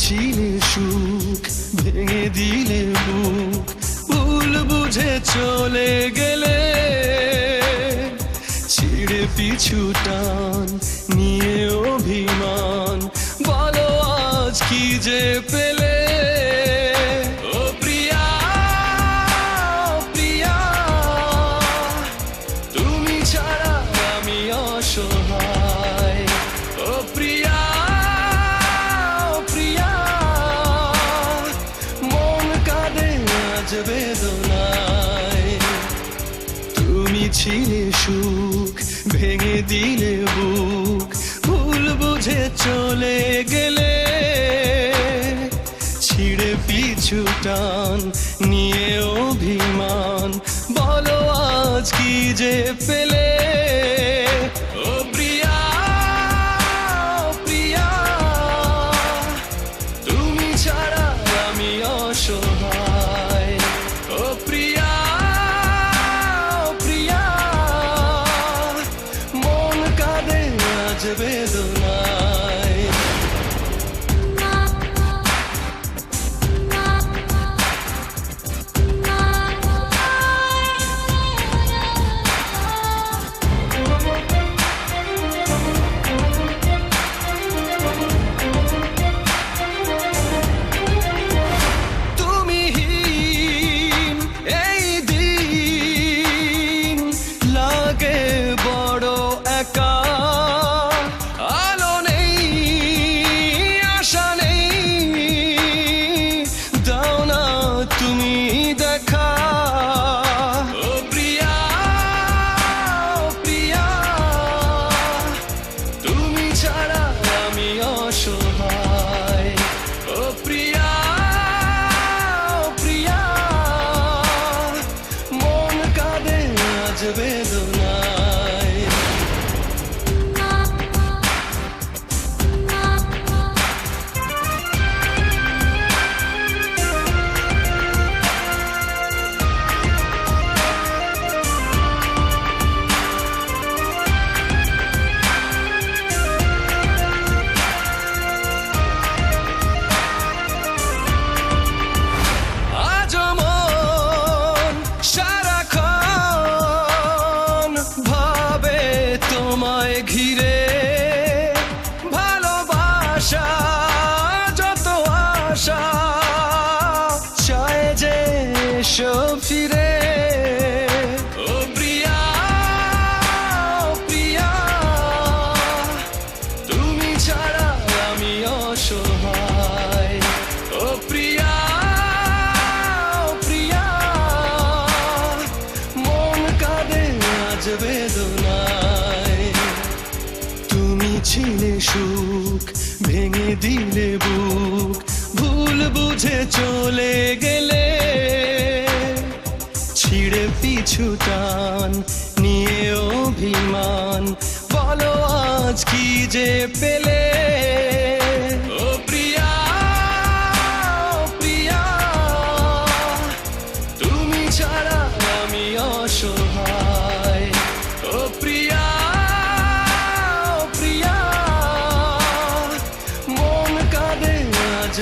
ছিলে সুখ ভেঙে দিলে বুক ভুল বুঝে চলে গেলে ছিঁড়ে পিছু টান নিয়ে অভিমান বলো আজ কি যে পেলে ও প্রিয়া প্রিয়া তুমি ছাড়া আমি অসহায় ও প্রিয়া প্রিয়া মন কাঁদে আজ বেদনায় তুমি ছিলে সুখ ভেঙে দিলে বুক ভুল বুঝে চলে গেলে ছিঁড়ে পিছু টান নিয়ে অভিমান বলো আজ কি যে পেলে ও প্রিয়া প্রিয়া তুমি ছাড়া আমি অসহায় ও প্রিয়া প্রিয়া মন কাঁদে আজ বেদনায় আলো নেই আশা নেই দাও না তুমি দেখা ও প্রিয়া প্রিয়া তুমি ছাড়া আমি অসহায় ও প্রিয়া প্রিয়া মন কাঁদে আজ বেদনায় তোমায় ঘিরে ভালোবাসা যত আশা চায় যে সব ফিরে ও প্রিয়া প্রিয়া তুমি ছাড়া আমি অসহায় ও প্রিয়া প্রিয়া মন কাঁদে আজ বেদনায় ছিলে সুখ ভেঙে দিলে বুক ভুল বুঝে চলে গেলে ছিঁড়ে পিছু টান নিয়ে অভিমান বলো আজ কি যে পেলে ও প্রিয়া প্রিয়া তুমি ছাড়া আমি অসহায় ও প্রিয়া মন কাঁদে আজ